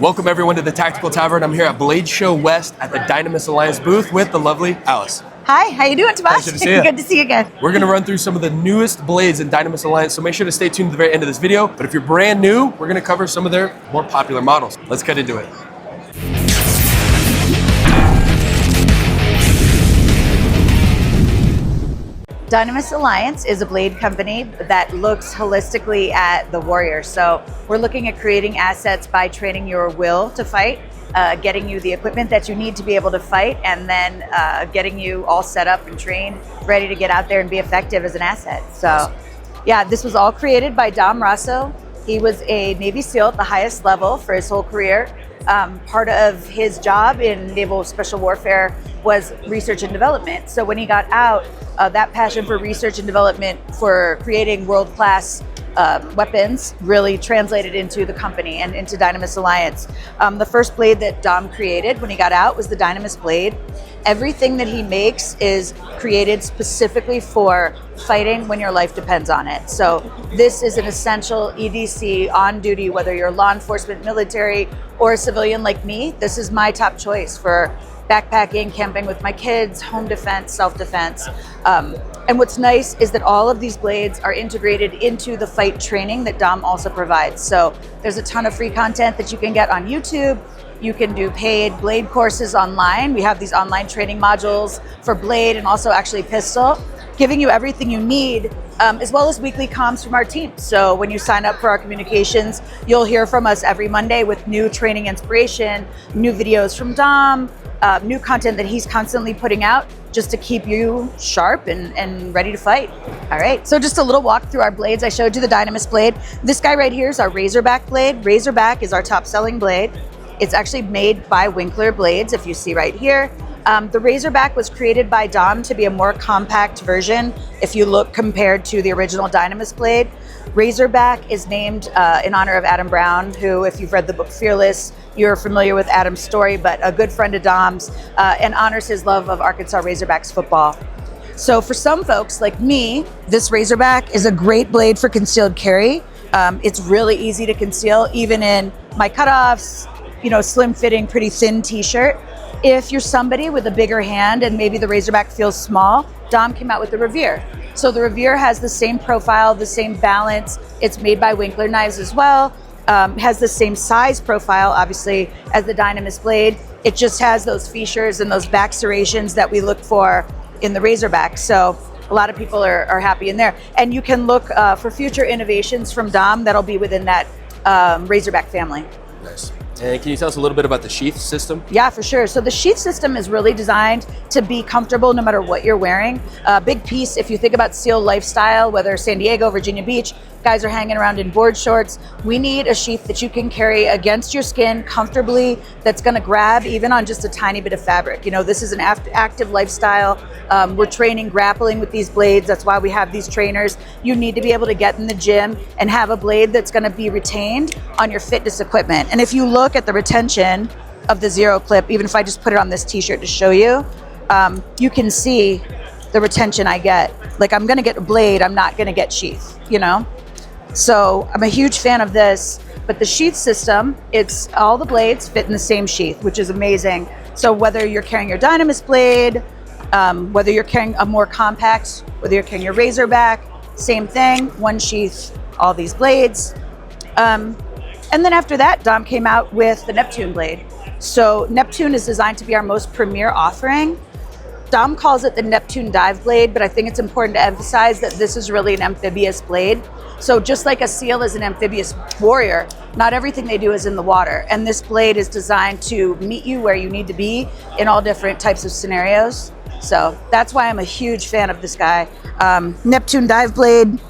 Welcome everyone to the Tactical Tavern. I'm here at Blade Show West at the Dynamis Alliance booth with the lovely Alice. Hi, how you doing, Tomas? Pleasure to see you. Good to see you again. We're going to run through some of the newest blades in Dynamis Alliance, so make sure to stay tuned to the very end of this video. But if you're brand new, we're going to cover some of their more popular models. Let's get into it. Dynamis Alliance is a blade company that looks holistically at the warrior. So we're looking at creating assets by training your will to fight, getting you the equipment that you need to be able to fight, and then getting you all set up and trained, ready to get out there and be effective as an asset. So yeah, this was all created by Dom Rosso. He was a Navy SEAL at the highest level for his whole career. Part of his job in naval special warfare was research and development. So when he got out, that passion for research and development for creating world-class weapons really translated into the company and into Dynamis Alliance. The first blade that Dom created when he got out was the Dynamis blade. Everything that he makes is created specifically for fighting when your life depends on it. So this is an essential EDC on duty, whether you're law enforcement, military, or a civilian like me. This is my top choice for backpacking, camping with my kids, home defense, self-defense. And what's nice is that all of these blades are integrated into the fight training that Dom also provides. So there's a ton of free content that you can get on YouTube. You can do paid blade courses online. We have these online training modules for blade and also actually pistol, giving you everything you need, as well as weekly comms from our team. So when you sign up for our communications, you'll hear from us every Monday with new training inspiration, new videos from Dom, new content that he's constantly putting out just to keep you sharp and ready to fight. All right, so just a little walk through our blades. I showed you the Dynamis blade. This guy right here is our Razorback blade. Razorback is our top selling blade. It's actually made by Winkler Blades, if you see right here. The Razorback was created by Dom to be a more compact version. If you look compared to the original Dynamis blade, Razorback is named in honor of Adam Brown, who, if you've read the book Fearless, you're familiar with Adam's story, but a good friend of Dom's, and honors his love of Arkansas Razorbacks football. So for some folks like me, this Razorback is a great blade for concealed carry. It's really easy to conceal, even in my cutoffs, slim fitting, pretty thin t-shirt. If you're somebody with a bigger hand and maybe the Razorback feels small, Dom came out with the Revere. So the Revere has the same profile, the same balance. It's made by Winkler knives as well. Has the same size profile, obviously, as the Dynamis blade. It just has those features and those back serrations that we look for in the Razorback. So a lot of people are happy in there. And you can look for future innovations from Dom that'll be within that Razorback family. Nice. And can you tell us a little bit about the sheath system? Yeah, for sure. So the sheath system is really designed to be comfortable no matter what you're wearing. A big piece, if you think about SEAL lifestyle, whether San Diego, Virginia Beach, guys are hanging around in board shorts, we need a sheath that you can carry against your skin comfortably, that's gonna grab even on just a tiny bit of fabric. This is an active lifestyle. We're training grappling with these blades. That's why we have these trainers. You need to be able to get in the gym and have a blade that's gonna be retained on your fitness equipment. And if you look at the retention of the Zero Clip, even if I just put it on this t-shirt to show you, you can see the retention I get. Like, I'm gonna get a blade, I'm not gonna get sheath, So I'm a huge fan of this, but the sheath system, it's all the blades fit in the same sheath, which is amazing. So whether you're carrying your Dynamis blade, whether you're carrying a more compact, whether you're carrying your Razorback, same thing, one sheath, all these blades. And then after that, Dom came out with the Neptune blade. So Neptune is designed to be our most premier offering. Dom calls it the Neptune dive blade, but I think it's important to emphasize that this is really an amphibious blade. So just like a SEAL is an amphibious warrior, not everything they do is in the water. And this blade is designed to meet you where you need to be in all different types of scenarios. So that's why I'm a huge fan of this guy. Neptune dive blade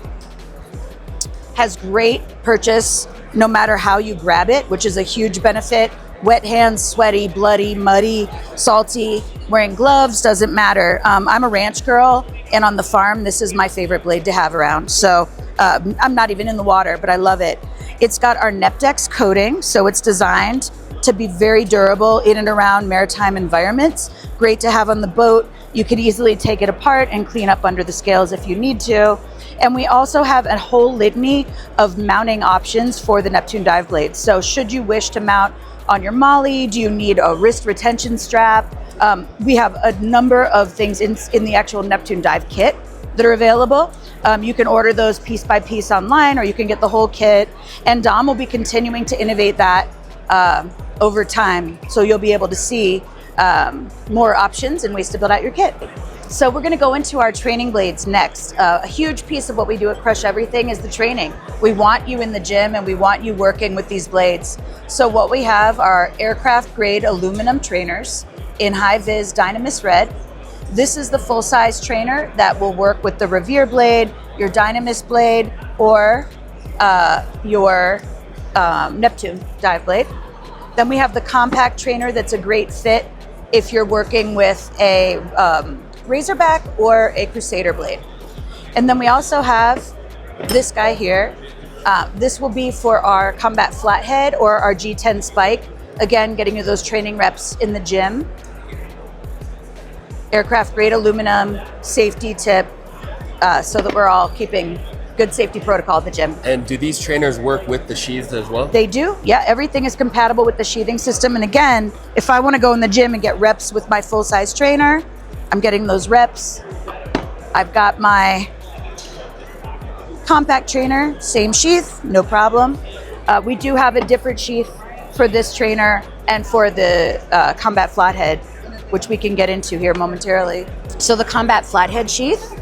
has great purchase no matter how you grab it, which is a huge benefit. Wet hands, sweaty, bloody, muddy, salty, wearing gloves, doesn't matter. I'm a ranch girl, and on the farm, this is my favorite blade to have around. So I'm not even in the water, but I love it. It's got our Nepdex coating, so it's designed to be very durable in and around maritime environments. Great to have on the boat. You can easily take it apart and clean up under the scales if you need to. And we also have a whole litany of mounting options for the Neptune dive blades. So should you wish to mount on your molly, do you need a wrist retention strap? We have a number of things in the actual Neptune dive kit that are available. You can order those piece by piece online, or you can get the whole kit. And Dom will be continuing to innovate that over time. So you'll be able to see more options and ways to build out your kit. So we're gonna go into our training blades next. A huge piece of what we do at Crush Everything is the training. We want you in the gym and we want you working with these blades. So what we have are aircraft grade aluminum trainers in high vis Dynamis red. This is the full size trainer that will work with the Revere blade, your Dynamis blade, or your Neptune dive blade. Then we have the compact trainer that's a great fit if you're working with a Razorback or a Crusader blade. And then we also have this guy here. This will be for our combat flathead or our G10 spike. Again, getting you those training reps in the gym. Aircraft grade aluminum, safety tip, so that we're all keeping good safety protocol at the gym. And do these trainers work with the sheaths as well? They do, yeah. Everything is compatible with the sheathing system. And again, if I want to go in the gym and get reps with my full-size trainer, I'm getting those reps. I've got my compact trainer, same sheath, no problem. We do have a different sheath for this trainer and for the combat flathead, which we can get into here momentarily. So the combat flathead sheath.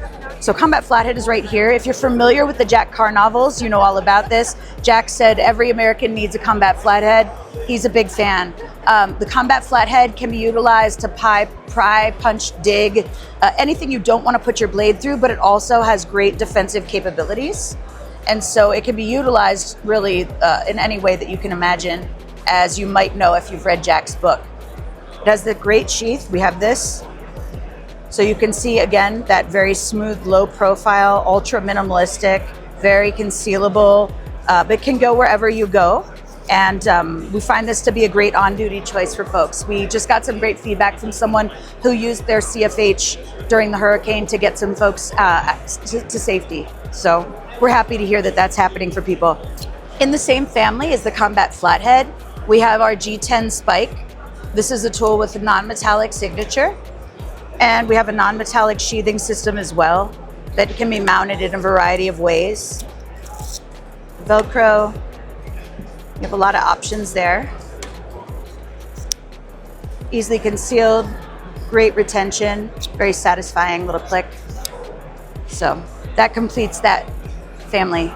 So combat flathead is right here. If you're familiar with the Jack Carr novels, you know all about this. Jack said every American needs a combat flathead. He's a big fan. The combat flathead can be utilized to pry, punch, dig, anything you don't want to put your blade through, but it also has great defensive capabilities. And so it can be utilized really in any way that you can imagine, as you might know if you've read Jack's book. It has the great sheath. We have this. So you can see, again, that very smooth, low profile, ultra minimalistic, very concealable, but can go wherever you go. And we find this to be a great on-duty choice for folks. We just got some great feedback from someone who used their CFH during the hurricane to get some folks to safety. So we're happy to hear that that's happening for people. In the same family as the combat flathead, we have our G10 spike. This is a tool with a non-metallic signature. And we have a non-metallic sheathing system as well that can be mounted in a variety of ways. Velcro, we have a lot of options there. Easily concealed, great retention, very satisfying little click. So that completes that family.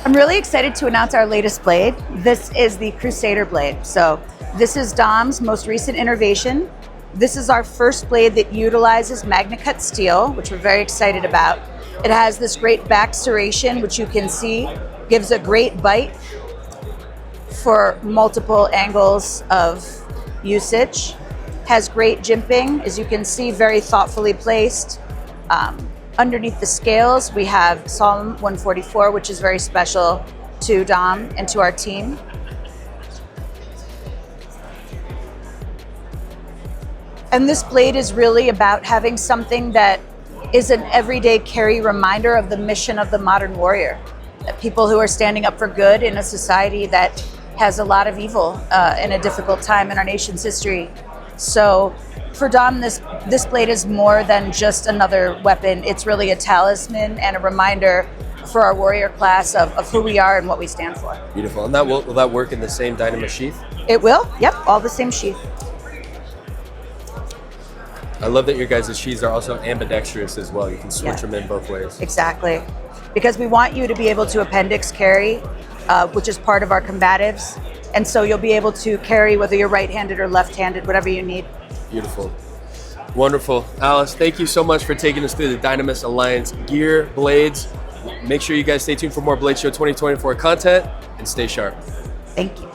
I'm really excited to announce our latest blade. This is the Crusader blade. So this is Dom's most recent innovation. This is our first blade that utilizes MagnaCut steel, which we're very excited about. It has this great back serration, which you can see gives a great bite for multiple angles of usage. Has great jimping, as you can see, very thoughtfully placed. Underneath the scales, we have Psalm 144, which is very special to Dom and to our team. And this blade is really about having something that is an everyday carry reminder of the mission of the modern warrior. People who are standing up for good in a society that has a lot of evil in a difficult time in our nation's history. So for Dom, this blade is more than just another weapon. It's really a talisman and a reminder for our warrior class of who we are and what we stand for. Beautiful. And will that work in the same Dynamis sheath? It will, yep, all the same sheath. I love that your guys' sheaths are also ambidextrous as well. You can switch them in both ways. Exactly. Because we want you to be able to appendix carry, which is part of our combatives. And so you'll be able to carry whether you're right-handed or left-handed, whatever you need. Beautiful. Wonderful. Alice, thank you so much for taking us through the Dynamis Alliance gear, blades. Make sure you guys stay tuned for more Blade Show 2024 content and stay sharp. Thank you.